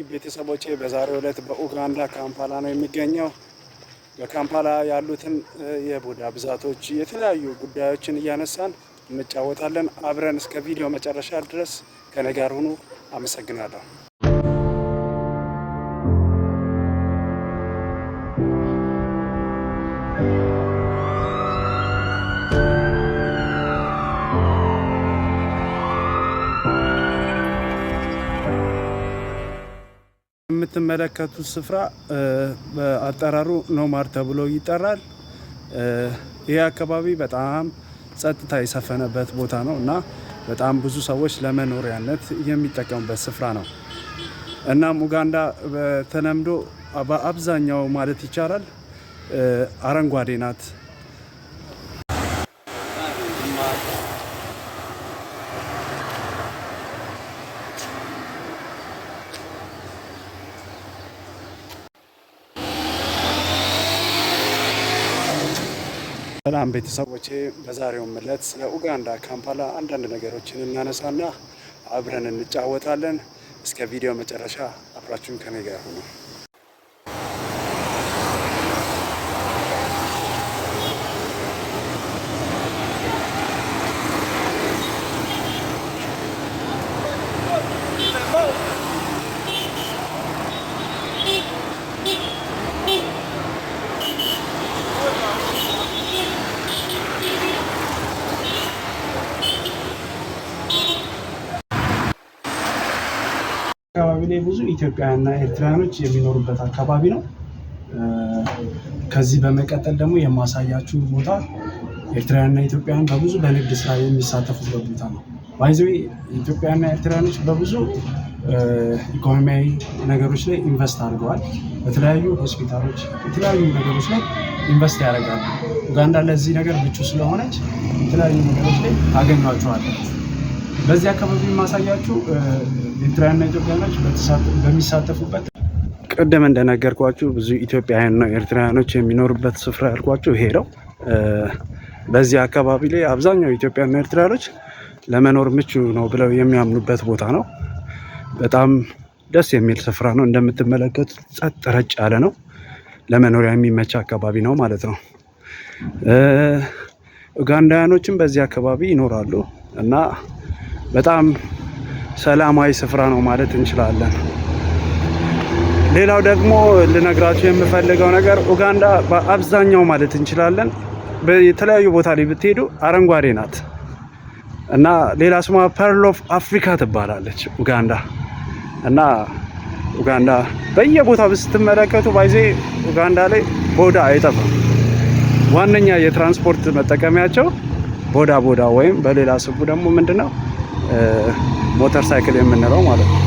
ቤተሰቦቼ በዛሬው ዕለት በኡጋንዳ ካምፓላ ነው የሚገኘው። በካምፓላ ያሉትን የቡዳ ብዛቶች የተለያዩ ጉዳዮችን እያነሳን እንጫወታለን። አብረን እስከ ቪዲዮ መጨረሻ ድረስ ከኔ ጋር ሁኑ። አመሰግናለሁ። የምትመለከቱት ስፍራ በአጠራሩ ኖማድ ተብሎ ይጠራል። ይህ አካባቢ በጣም ጸጥታ የሰፈነበት ቦታ ነው እና በጣም ብዙ ሰዎች ለመኖሪያነት የሚጠቀሙበት ስፍራ ነው። እናም ኡጋንዳ በተለምዶ በአብዛኛው ማለት ይቻላል አረንጓዴ ናት። ሰላም ቤተሰቦቼ፣ በዛሬው ዕለት ስለ ኡጋንዳ ካምፓላ አንዳንድ ነገሮችን እናነሳና አብረን እንጫወታለን። እስከ ቪዲዮ መጨረሻ አብራችሁን ከኔ ጋር ሁኑ። አካባቢ ላይ ብዙ ኢትዮጵያውያንና ኤርትራውያኖች የሚኖሩበት አካባቢ ነው። ከዚህ በመቀጠል ደግሞ የማሳያችሁ ቦታ ኤርትራውያንና ኢትዮጵያውያን በብዙ በንግድ ስራ የሚሳተፉበት ቦታ ነው። ባይዘዌ ኢትዮጵያውያንና ኤርትራውያኖች በብዙ ኢኮኖሚያዊ ነገሮች ላይ ኢንቨስት አድርገዋል። በተለያዩ ሆስፒታሎች፣ የተለያዩ ነገሮች ላይ ኢንቨስት ያደርጋሉ። ኡጋንዳ ለዚህ ነገር ምቹ ስለሆነች የተለያዩ ነገሮች ላይ ታገኟቸዋለች። በዚህ አካባቢ ማሳያችሁ ኤርትራውያንና ኢትዮጵያውያኖች በሚሳተፉበት፣ ቅድም እንደነገርኳችሁ ብዙ ኢትዮጵያውያንና ኤርትራውያኖች የሚኖሩበት ስፍራ ያልኳችሁ ይሄ ነው። በዚህ አካባቢ ላይ አብዛኛው ኢትዮጵያውያንና ኤርትራውያኖች ለመኖር ምቹ ነው ብለው የሚያምኑበት ቦታ ነው። በጣም ደስ የሚል ስፍራ ነው። እንደምትመለከቱት ጸጥ ረጭ ያለ ነው። ለመኖሪያ የሚመች አካባቢ ነው ማለት ነው። ኡጋንዳውያኖችም በዚህ አካባቢ ይኖራሉ እና በጣም ሰላማዊ ስፍራ ነው ማለት እንችላለን። ሌላው ደግሞ ልነግራችሁ የምፈልገው ነገር ኡጋንዳ በአብዛኛው ማለት እንችላለን በተለያዩ ቦታ ላይ ብትሄዱ አረንጓዴ ናት እና ሌላ ስሟ ፐርል ኦፍ አፍሪካ ትባላለች ኡጋንዳ። እና ኡጋንዳ በየቦታው ስትመለከቱ ባይዜ ኡጋንዳ ላይ ቦዳ አይጠፋም። ዋነኛ የትራንስፖርት መጠቀሚያቸው ቦዳ ወይም በሌላ ስሙ ደግሞ ምንድነው ሞተር ሳይክል የምንለው ማለት ነው።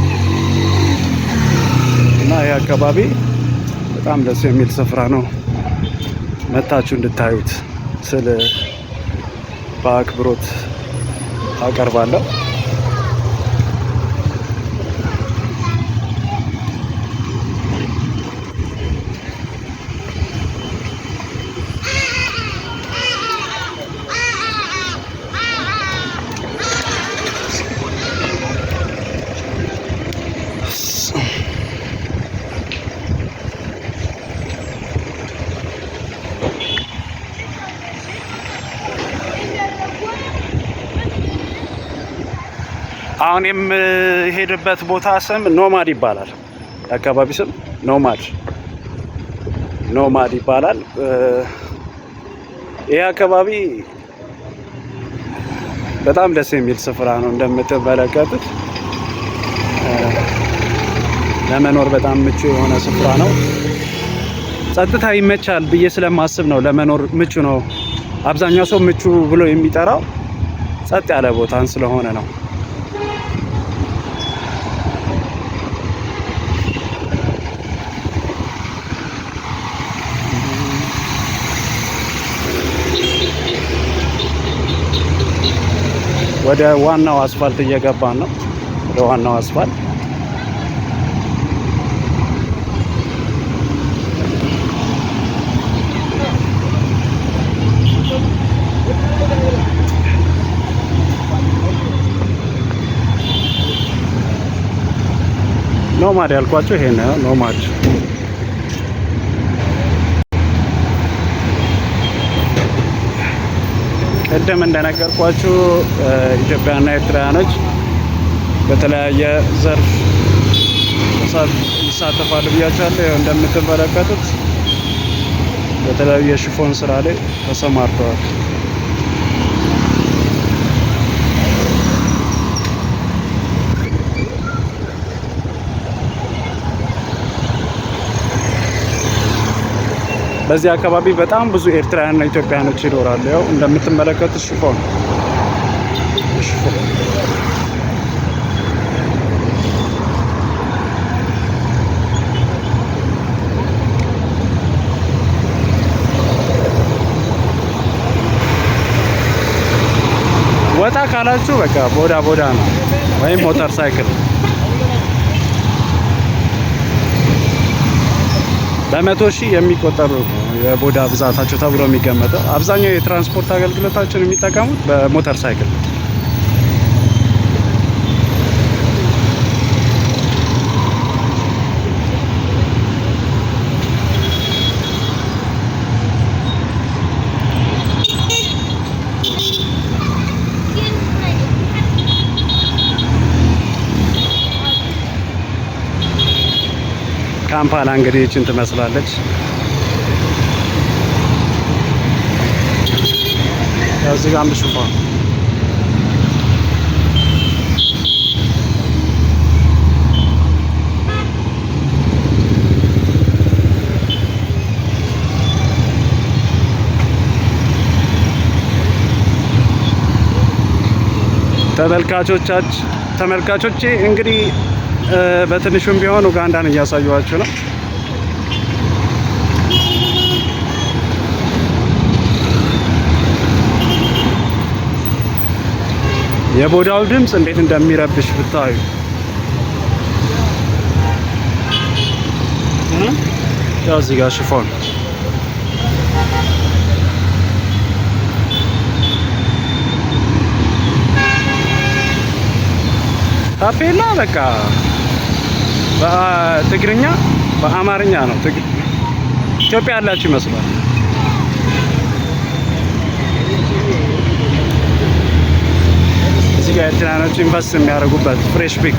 እና ይህ አካባቢ በጣም ደስ የሚል ስፍራ ነው። መታችሁ እንድታዩት ስል በአክብሮት አቀርባለሁ። አሁን የምሄድበት ቦታ ስም ኖማድ ይባላል። የአካባቢ ስም ኖማድ ይባላል። ይህ አካባቢ በጣም ደስ የሚል ስፍራ ነው። እንደምትመለከቱት ለመኖር በጣም ምቹ የሆነ ስፍራ ነው። ጸጥታ ይመቻል ብዬ ስለማስብ ነው ለመኖር ምቹ ነው። አብዛኛው ሰው ምቹ ብሎ የሚጠራው ጸጥ ያለ ቦታን ስለሆነ ነው። ወደ ዋናው አስፋልት እየገባን ነው። ወደ ዋናው አስፋልት ኖማድ ያልኳቸው ይሄ ነው ኖማድ። ቅድም እንደነገርኳችሁ ኢትዮጵያና ኤርትራውያኖች በተለያየ ዘርፍ ይሳተፋሉ ብያቸዋለሁ። ያው እንደምትመለከቱት በተለያዩ የሽፎን ስራ ላይ ተሰማርተዋል። በዚህ አካባቢ በጣም ብዙ ኤርትራውያንና ኢትዮጵያውያኖች ይኖራሉ። ያው እንደምትመለከቱት ሽፎን ወጣ ካላችሁ በቃ ቦዳ ነው ወይም ሞተር ሳይክል። በመቶ ሺህ የሚቆጠሩ የቦዳ ብዛታቸው ተብሎ የሚገመተው። አብዛኛው የትራንስፖርት አገልግሎታቸውን የሚጠቀሙት በሞተር ሳይክል። ካምፓላ እንግዲህ እችን ትመስላለች። እዚህ ጋር ሽፎን ተመልካቾቼ እንግዲህ በትንሹም ቢሆን ኡጋንዳን እያሳየኋችሁ ነው። የቦዳው ድምፅ እንዴት እንደሚረብሽ ብታዩ። ያው እዚህ ጋር ሽፎን ታፔላ በቃ በትግርኛ በአማርኛ ነው። ኢትዮጵያ ያላችሁ ይመስላል። እዚህ ጋር ኤርትራውያኖች ኢንቨስት የሚያደርጉበት ፍሬሽ ፒክ